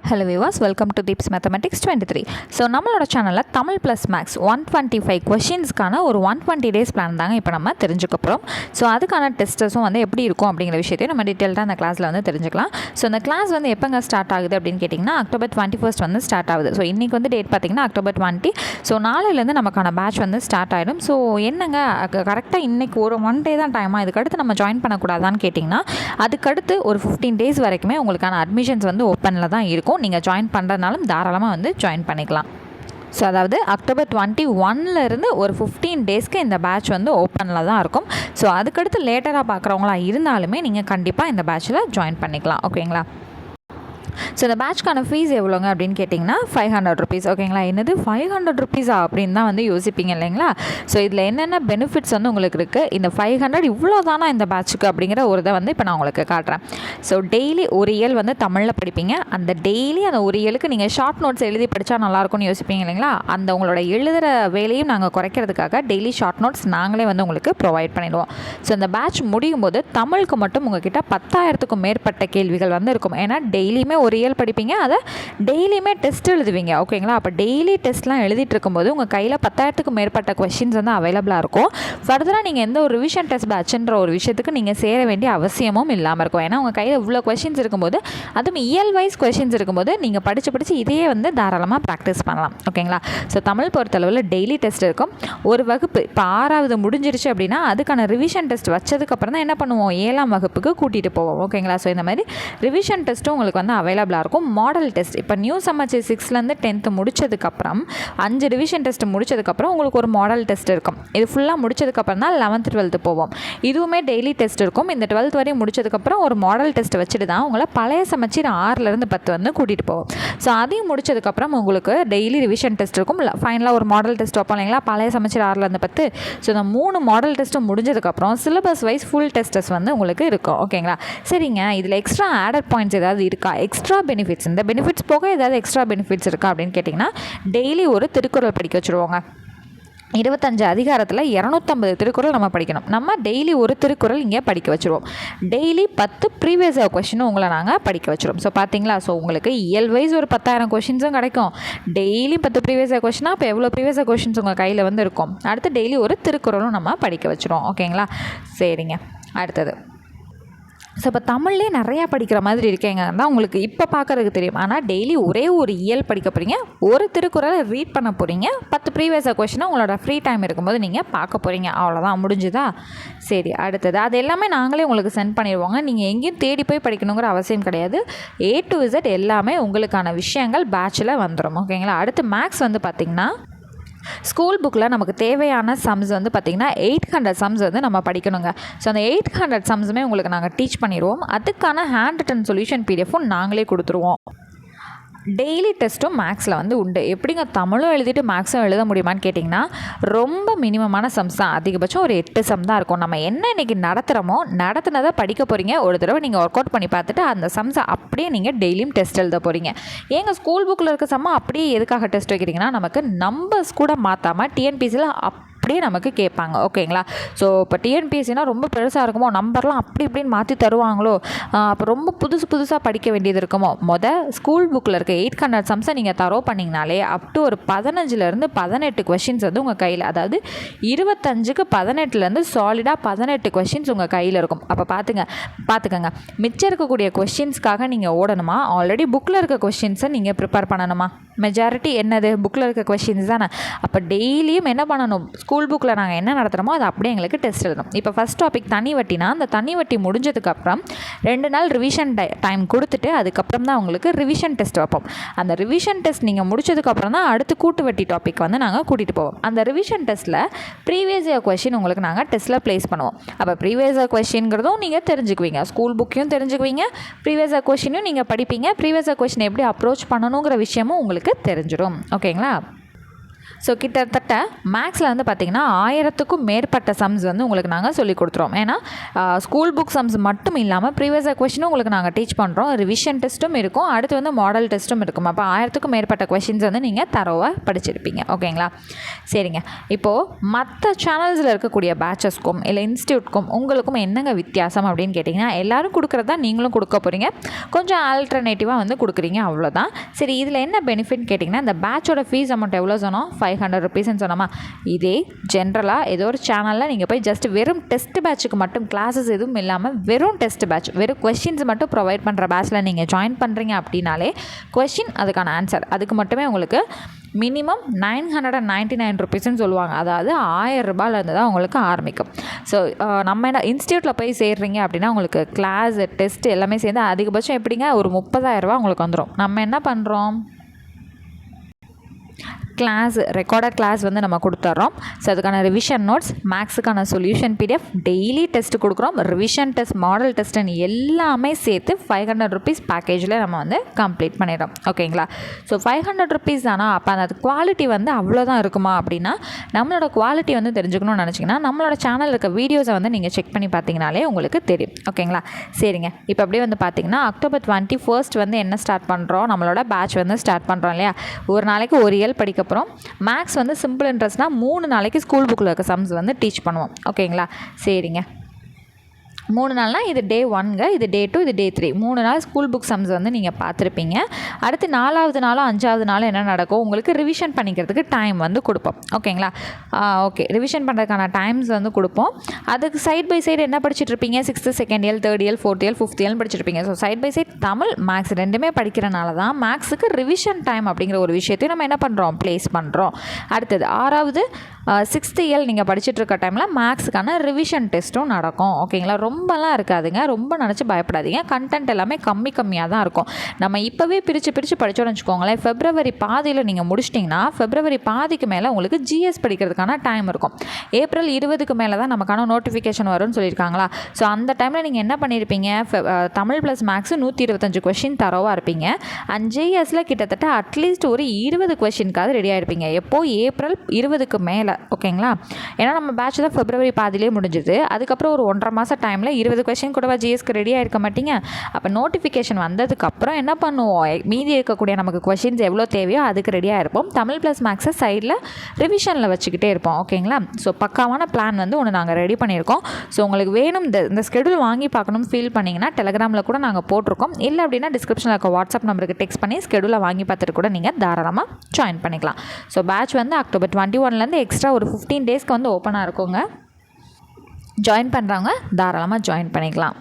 Hello viewers, welcome to Deep's mathematics 23. So நம்மளோட சேனலில் Tamil plus maths 125 கொஷின்ஸ்க்கான ஒரு 120 டேஸ் பிளான் தாங்க இப்போ நம்ம தெரிஞ்சுக்க போகிறோம். ஸோ அதுக்கான டெஸ்ட்டஸும் வந்து எப்படி இருக்கும் அப்படிங்கிற விஷயத்தையும் நம்ம டீட்டெயில்டாக அந்த கிளாஸில் வந்து தெரிஞ்சுக்கலாம். ஸோ அந்த கிளாஸ் வந்து எப்போங்க ஸ்டார்ட் ஆகுது அப்படின்னு கேட்டிங்கன்னா October 21 வந்து ஸ்டார்ட் ஆகுது. ஸோ இன்றைக்கி வந்து டேட் பார்த்திங்கன்னா October 20. ஸோ நாளையிலேருந்து நமக்கான பேட்ச் வந்து ஸ்டார்ட் ஆகிடும். ஸோ என்னங்க கரெக்டாக இன்றைக்கி ஒரு 1 டே தான் டைமாக, இதுக்கடுத்து நம்ம ஜாயின் பண்ணக்கூடாதான்னு கேட்டிங்கன்னா அதுக்கடுத்து ஒரு 15 டேஸ் வரைக்குமே உங்களுக்கான அட்மிஷன்ஸ் வந்து ஓப்பனில் தான் இருக்கும். நீங்கள் ஜாயின் பண்ணுறதுனாலும் தாராளமாக வந்து ஜாயின் பண்ணிக்கலாம். ஸோ அதாவது October 21 ஒரு 15 டேஸ்க்கு இந்த பேட்ச் வந்து ஓப்பனில் தான் இருக்கும். ஸோ அதுக்கடுத்து லேட்டராக பார்க்குறவங்களா இருந்தாலுமே நீங்கள் கண்டிப்பாக இந்த பேட்சில் ஜாயின் பண்ணிக்கலாம். ஓகேங்களா? ஸோ இந்த பேட்ச்க்கான ஃபீஸ் எவ்வளோங்க அப்படின்னு கேட்டிங்கன்னா 500 rupees. ஓகேங்களா? என்னது 500 rupees அப்படின்னு தான் வந்து யோசிப்பீங்க இல்லைங்களா? ஸோ இதில் என்னென்ன பெனிஃபிட்ஸ் வந்து உங்களுக்கு இருக்குது, இந்த 500 இவ்வளோ தானா இந்த பேட்சுக்கு அப்படிங்கிற ஒரு இதை வந்து இப்போ நான் உங்களுக்கு காட்டுறேன். ஸோ டெய்லி ஒரு இயல் வந்து தமிழில் படிப்பீங்க. அந்த டெய்லி அந்த ஒரு இயலுக்கு நீங்கள் ஷார்ட் நோட்ஸ் எழுதி படித்தா நல்லாயிருக்கும்னு யோசிப்பீங்க இல்லைங்களா? அந்த உங்களோட எழுதுகிற வேலையும் நாங்கள் குறைக்கிறதுக்காக டெய்லி ஷார்ட் நோட்ஸ் நாங்களே வந்து உங்களுக்கு ப்ரொவைட் பண்ணிடுவோம். ஸோ இந்த பேட்ச் முடியும் போது தமிழுக்கு மட்டும் உங்ககிட்ட 10,000க்கும் மேற்பட்ட கேள்விகள் வந்து இருக்கும். ஏன்னா டெய்லியுமே ஒரு இயல் படிப்பீங்க, அதை டெய்லியுமே டெஸ்ட் எழுதுவீங்க. ஓகேங்களா? அப்போ டெய்லி டெஸ்ட்லாம் எழுதிட்டு இருக்கும்போது உங்கள் கையில் 10,000க்கும் மேற்பட்ட கொஷின்ஸ் வந்து அவைலபிளாக இருக்கும். ஃபர்தராக நீங்கள் எந்த ஒரு ரிவிஷன் டெஸ்ட் பேட்ச்ன்ற ஒரு விஷயத்துக்கு நீங்கள் சேர வேண்டிய அவசியமும் இல்லாமல் இருக்கும். ஏன்னா உங்கள் கையில் இவ்வளோ கொஷின்ஸ் இருக்கும்போது, அதுவும் இயல் வைஸ் கொஷின்ஸ் இருக்கும்போது நீங்கள் படித்து இதையே வந்து தாராளமாக ப்ராக்டிஸ் பண்ணலாம். ஓகேங்களா? ஸோ தமிழ் பொறுத்தளவில் டெய்லி டெஸ்ட் இருக்கும். ஒரு வகுப்பு இப்போ 6வது முடிஞ்சிருச்சு அப்படின்னா அதுக்கான ரிவிஷன் டெஸ்ட் வச்சதுக்கப்புறம் தான் என்ன பண்ணுவோம், 7ஆம் வகுப்புக்கு கூட்டிகிட்டு போவோம். ஓகேங்களா? ஸோ இந்த மாதிரி ரிவிஷன் டெஸ்ட்டும் உங்களுக்கு வந்து அவைலபிளாக இருக்கும். மாடல் டெஸ்ட் இப்போ நியூ சம்மச்சர் 6லேருந்து 10th முடிச்சதுக்கப்புறம் 5 ரிவிஷன் டெஸ்ட் முடிச்சதுக்கப்புறம் உங்களுக்கு ஒரு மாடல் டெஸ்ட் இருக்கும். இது ஃபுல்லாக முடிச்சதுக்கப்புறம் தான் 11th 12th போவோம். இதுவுமே டெய்லி டெஸ்ட் இருக்கும். இந்த 12th வரையும் முடிச்சதுக்கப்புறம் ஒரு மாடல் டெஸ்ட் வச்சுட்டு தான் உங்களை பழைய சமச்சீர் 6லேருந்து 10 வந்து கூட்டிகிட்டு போவோம். ஸோ அதையும் முடிச்சதுக்கப்புறம் உங்களுக்கு டெய்லி ரிவிஷன் டெஸ்ட் இருக்கும். ஃபைனலாக ஒரு மாடல் டெஸ்ட் வைப்போம் இல்லைங்களா, பழைய சமச்சீர் 6லேருந்து 10. ஸோ இந்த 3 மாடல் டெஸ்ட்டும் முடிஞ்சதுக்கப்புறம் சிலபஸ் வைஸ் ஃபுல் டெஸ்டஸ் வந்து உங்களுக்கு இருக்கும். ஓகேங்களா? சரிங்க, இதில் எக்ஸ்ட்ரா ஆடட் பாயிண்ட்ஸ் ஏதாவது இருக்கா, எக்ஸ்ட்ரா பெனிஃபிட்ஸ், இந்த பெனிஃபிட்ஸ் போக ஏதாவது எக்ஸ்ட்ரா பெனிஃபிட்ஸ் இருக்கா அப்படின்னு கேட்டிங்கன்னா டெய்லி ஒரு திருக்குறள் படிக்க வச்சுருவோங்க. 25 அதிகாரத்தில் 250 திருக்குறள் நம்ம படிக்கணும். நம்ம டெய்லி ஒரு திருக்குறள் இங்கே படிக்க வச்சுருவோம். டெய்லி 10 ப்ரீவியஸ் கொஷினும் உங்களை நாங்கள் படிக்க வச்சுருவோம். ஸோ பார்த்தீங்களா, ஸோ உங்களுக்கு இயல் வைஸ் ஒரு 10,000 கொஷின்ஸும் கிடைக்கும். டெய்லி 10 ப்ரீவியஸ் கொஷினாக இப்போ எவ்வளோ ப்ரீவியஸ் கொஷின்ஸ் உங்கள் கையில் வந்து இருக்கும். அடுத்து டெய்லி ஒரு திருக்குறளும் நம்ம படிக்க வச்சுருவோம். ஓகேங்களா? சரிங்க, அடுத்தது ஸோ இப்போ தமிழ்லேயே நிறையா படிக்கிற மாதிரி இருக்கேங்க தான் உங்களுக்கு இப்போ பார்க்குறதுக்கு தெரியும். ஆனால் டெய்லி ஒரே ஒரு இயல் படிக்க போகிறீங்க, ஒரு திருக்குறளை ரீட் பண்ண போகிறீங்க, 10 ப்ரீவியஸ் கொஷினை உங்களோட ஃப்ரீ டைம் இருக்கும்போது நீங்கள் பார்க்க போகிறீங்க. அவ்வளோதான், முடிஞ்சுதா? சரி, அடுத்தது அது எல்லாமே நாங்களே உங்களுக்கு சென்ட் பண்ணிடுவோங்க. நீங்கள் எங்கேயும் தேடி போய் படிக்கணுங்கிற அவசியம் கிடையாது. A to Z எல்லாமே உங்களுக்கான விஷயங்கள் பேட்சில் வந்துடும். ஓகேங்களா? அடுத்து மேக்ஸ் வந்து பார்த்திங்கன்னா ஸ்கூல் புக்கில் நமக்கு தேவையான சம்ஸ் வந்து பார்த்திங்கன்னா 800 சம்ஸ் வந்து நம்ம படிக்கணுங்க. ஸோ அந்த 800 சம்ஸுமே உங்களுக்கு நாங்கள் டீச் பண்ணிடுவோம். அதுக்கான ஹேண்ட் ரிட்டன் சொல்யூஷன் பிடிஎஃப்பும் நாங்களே கொடுத்துருவோம். டெய்லி டெஸ்ட்டும் மேக்ஸில் வந்து உண்டு. எப்படிங்க தமிழும் எழுதிட்டு மேக்ஸும் எழுத முடியுமான்னு கேட்டிங்கன்னா ரொம்ப மினிமமான சம்ஸ் தான், அதிகபட்சம் ஒரு 8 சம் தான் இருக்கும். நம்ம என்ன இன்றைக்கி நடத்துனதை படிக்க போகிறீங்க. ஒரு தடவை நீங்கள் ஒர்க் அவுட் பண்ணி பார்த்துட்டு அந்த சம்ஸை அப்படியே நீங்கள் டெய்லியும் டெஸ்ட் எழுத போகிறீங்க. ஏங்க ஸ்கூல் புக்கில் இருக்க சம்மா அப்படியே எதுக்காக டெஸ்ட் வைக்கிறீங்கன்னா, நமக்கு நம்பர்ஸ் கூட மாற்றாமல் டிஎன்பிசியில் அப்படியே நமக்கு கேட்பாங்க. ஓகேங்களா? ஸோ இப்போ டிஎன்பிஎஸ்சினா ரொம்ப பெருசாக இருக்குமோ, நம்பர்லாம் அப்படி இப்படின்னு மாற்றி தருவாங்களோ, அப்போ ரொம்ப புதுசாக படிக்க வேண்டியது இருக்குமோ, ஸ்கூல் புக்கில் இருக்க 800 சம்ஸை நீங்கள் தரோ பண்ணிங்கனாலே அப் டு ஒரு 15லேருந்து 18 கொஷின்ஸ் வந்து உங்கள் கையில், அதாவது 25க்கு 18லேருந்து சாலிடாக 18 கொஷின்ஸ் உங்கள் கையில் இருக்கும். அப்போ பார்த்துக்கங்க, மிச்சம் இருக்கக்கூடிய கொஷின்ஸ்க்காக நீங்கள் ஓடணுமா, ஆல்ரெடி புக்கில் இருக்க கொஷின்ஸை நீங்கள் ப்ரிப்பேர் பண்ணணுமா? மெஜாரிட்டி என்னது, புக்கில் இருக்க கொஷின்ஸ் தானே. அப்போ டெய்லியும் என்ன பண்ணணும், ஸ்கூல் புக்கில் நாங்கள் என்ன நடத்துகிறோமோ அதை அப்படியே எங்களுக்கு டெஸ்ட் எழுதணும். இப்போ ஃபஸ்ட் டாபிக் தனி வட்டினா, அந்த தனி வட்டி முடிஞ்சதுக்கப்புறம் 2 நாள் ரிவிஷன் டைம் கொடுத்துட்டு அதுக்கப்புறம் தான் உங்களுக்கு ரிவிஷன் டெஸ்ட் வைப்போம். அந்த ரிவிஷன் டெஸ்ட் நீங்கள் முடிச்சதுக்கப்புறம் தான் அடுத்து கூட்டு வட்டி டாபிக் வந்து நாங்கள் கூட்டிகிட்டு போவோம். அந்த ரிவிஷன் டெஸ்ட்டில் ப்ரீவியஸ் இயர் கொஷின் உங்களுக்கு நாங்கள் டெஸ்ட்டில் ப்ளேஸ் பண்ணுவோம். அப்போ ப்ரீவியஸ் இயர் கொஷின்ங்கிறதும் நீங்கள் தெரிஞ்சுக்குவீங்க, ஸ்கூல் புக்கையும் தெரிஞ்சுக்குவீங்க, ப்ரீவியஸ் இயர் கொஷினையும் நீங்கள் படிப்பீங்க, ப்ரீவியஸ் இயர் கொஷின் எப்படி அப்ரோச் பண்ணணுங்கிற விஷயமும் உங்களுக்கு தெரிஞ்சிடும். ஓகேங்களா? ஸோ கிட்டத்தட்ட மேக்ஸில் வந்து பார்த்திங்கன்னா 1000க்கும் மேற்பட்ட சம்ஸ் வந்து உங்களுக்கு நாங்கள் சொல்லிக் கொடுத்துருவோம். ஏன்னா ஸ்கூல் புக் சம்ஸ் மட்டும் இல்லாமல் ப்ரீவியஸ் கொஷினும் உங்களுக்கு நாங்கள் டீச் பண்ணுறோம். ரிவிஷன் டெஸ்ட்டும் இருக்கும், அடுத்து வந்து மாடல் டெஸ்ட்டும் இருக்கும். அப்போ 1000க்கும் மேற்பட்ட கொஷின்ஸ் வந்து நீங்கள் தரோவாக படிச்சிருப்பீங்க. ஓகேங்களா? சரிங்க. இப்போது மற்ற சேனல்ஸில் இருக்கக்கூடிய பேச்சஸ்க்கும் இல்லை இன்ஸ்டியூட்க்கும் உங்களுக்கும் என்னங்க வித்தியாசம் அப்படின்னு கேட்டிங்கன்னா, எல்லோரும் கொடுக்குறது தான் நீங்களும் கொடுக்க போகிறீங்க, கொஞ்சம் ஆல்டர்னேட்டிவாக வந்து கொடுக்குறீங்க, அவ்வளோதான். சரி, இதில் என்ன பெனிஃபிட் கேட்டிங்கன்னா, இந்த பேட்சோட ஃபீஸ் அமௌண்ட் எவ்வளோ சொன்னோம்? 500 rupeesன்னு சொன்னோமா? இதே ஜென்ரலாக ஏதோ ஒரு சேனலில் நீங்கள் போய் ஜஸ்ட் வெறும் டெஸ்ட் பேட்சுக்கு மட்டும் கிளாஸஸ் எதுவும் இல்லாமல் வெறும் டெஸ்ட் பேட்ச், வெறும் கொஷின்ஸ் மட்டும் ப்ரொவைட் பண்ணுற பேட்சில் நீங்கள் ஜாயின் பண்ணுறீங்க அப்படின்னாலே கொஷின் அதுக்கான ஆன்சர் அதுக்கு மட்டுமே உங்களுக்கு மினிமம் 999 rupeesன்னு சொல்லுவாங்க. அதாவது 1000 ரூபாயிலேருந்து தான் உங்களுக்கு ஆரம்பிக்கும். ஸோ நம்ம என்ன இன்ஸ்டியூட்டில் போய் சேர்றீங்க அப்படின்னா உங்களுக்கு கிளாஸ் டெஸ்ட் எல்லாமே சேர்ந்து அதிகபட்சம் எப்படிங்க ஒரு 30,000 ரூபா உங்களுக்கு வந்துடும். நம்ம என்ன பண்ணுறோம், கிளாஸ் ரெக்கார்டட் கிளாஸ் வந்து நம்ம கொடுத்துட்றோம். ஸோ அதுக்கான ரிவிஷன் நோட்ஸ், மேக்ஸுக்கான சொல்யூஷன் PDF, டெய்லி டெஸ்ட் கொடுக்குறோம், ரிவிஷன் டெஸ்ட், மாடல் டெஸ்ட்டுன்னு எல்லாமே சேர்த்து 500 rupees பேக்கேஜில் நம்ம வந்து கம்ப்ளீட் பண்ணிடுறோம். ஓகேங்களா? ஸோ 500 rupees ஆனால் அப்போ அந்த குவாலிட்டி வந்து அவ்வளோதான் இருக்குமா அப்படின்னா, நம்மளோட குவாலிட்டி வந்து தெரிஞ்சுக்கணும்னு நினச்சிங்கன்னா நம்மளோட சேனலில் இருக்க வீடியோஸை வந்து நீங்கள் செக் பண்ணி பார்த்தீங்கனாலே உங்களுக்கு தெரியும். ஓகேங்களா? சரிங்க. இப்போ அப்படியே வந்து பார்த்தீங்கன்னா October 21 வந்து என்ன ஸ்டார்ட் பண்ணுறோம், நம்மளோட பேட்ச் வந்து ஸ்டார்ட் பண்ணுறோம் இல்லையா? ஒரு நாளைக்கு ஒரு இயல் படிக்க அப்புறம் மேக்ஸ் வந்து சிம்பிள் இன்ட்ரெஸ்ட்னால் 3 நாளைக்கு ஸ்கூல் புக்கில் இருக்க சம்ஸ் வந்து டீச் பண்ணுவோம். ஓகேங்களா? சரிங்க. 3 நாள்னால் இது டே 1ங்க, இது டே 2, இது டே 3. 3 நாள் ஸ்கூல் புக் சம்ஸ் வந்து நீங்கள் பார்த்துருப்பீங்க. அடுத்து 4வது நாளும் 5வது நாளும் என்ன நடக்கும், உங்களுக்கு ரிவிஷன் பண்ணிக்கிறதுக்கு டைம் வந்து கொடுப்போம். ஓகேங்களா? ஓகே, ரிவிஷன் பண்ணுறதுக்கான டைம்ஸ் வந்து கொடுப்போம். அதுக்கு சைட் பை சைடு என்ன படிச்சுட்ருப்பீங்க, 6th second year, 3rd year, 4th year, 5th year படிச்சுருப்பீங்க. So side by side Tamil maths ரெண்டுமே படிக்கிறனால தான் மேக்ஸுக்கு ரிவிஷன் டைம் அப்படிங்கிற ஒரு விஷயத்தையும் நம்ம என்ன பண்ணுறோம், ப்ளேஸ் பண்ணுறோம். அடுத்தது 6வது 6th இயர் நீங்கள் படிச்சுட்டு இருக்க டைமில் மேக்ஸுக்கான ரிவிஷன் டெஸ்ட்டும் நடக்கும். ஓகேங்களா? ரொம்பலாம் இருக்காதுங்க, ரொம்ப நினச்சி பயப்படாதீங்க. கண்டென்ட் எல்லாமே கம்மியாக தான் இருக்கும். நம்ம இப்போவே பிரித்து படித்தோன்னு வச்சுக்கோங்களேன், February பாதியில் நீங்கள் முடிச்சிட்டிங்கன்னா February பாதிக்கு மேலே உங்களுக்கு GS படிக்கிறதுக்கான டைம் இருக்கும். April 20க்கு மேலே தான் நமக்கான நோட்டிஃபிகேஷன் வரும்னு சொல்லியிருக்காங்களா? ஸோ அந்த டைமில் நீங்கள் என்ன பண்ணியிருப்பீங்க, தமிழ் ப்ளஸ் மேக்ஸு 125 கொஷின் தரவாக இருப்பீங்க. அண்ட் GSல கிட்டத்தட்ட அட்லீஸ்ட் ஒரு 20 கொஷினுக்காவது ரெடி ஆகிருப்பீங்க. எப்போ April 20க்கு மேலே. ஓகேங்களா? ஏன்னா நம்ம பேட்ச் தான் February பாதியிலே முடிஞ்சுது. அதுக்கப்புறம் ஒரு 1.5 மாதம் டைமில் 20 கொஷின் கூடவா GSக்கு ரெடியாக இருக்க மாட்டீங்க. அப்போ நோட்டிஃபிகேஷன் வந்ததுக்கப்புறம் என்ன பண்ணுவோம், மீதி இருக்கக்கூடிய நமக்கு கொஷின்ஸ் எவ்வளோ தேவையோ அதுக்கு ரெடியாக இருப்போம். தமிழ் ப்ளஸ் மேக்ஸை சைடில் ரிவிஷனில் வச்சுக்கிட்டே இருப்போம். ஓகேங்களா? ஸோ பக்காவான பிளான் வந்து ஒன்று நாங்கள் ரெடி பண்ணியிருக்கோம். ஸோ உங்களுக்கு வேணும் இந்த ஸ்கெடியூல் வாங்கி பார்க்கணும்னு ஃபீல் பண்ணிங்கன்னா டெலகிராமில் கூட நாங்கள் போட்டிருக்கோம். இல்லை அப்படின்னா டிஸ்கிரிப்ஷனில் இருக்க வாட்ஸ்அப் நம்பருக்கு டெக்ஸ்ட் பண்ணி ஸ்கெடியூலை வாங்கி பார்த்துட்டு கூட நீங்கள் தாராளமாக ஜாயின் பண்ணிக்கலாம். ஸோ பேட்ச் வந்து October 21 எக்ஸ்ட்ரா ஒரு 15 டேஸ்க்கு வந்து ஓப்பனாக இருக்குங்க. ஜாயின் பண்ணுறவங்க தாராளமாக ஜாயின் பண்ணிக்கலாம்.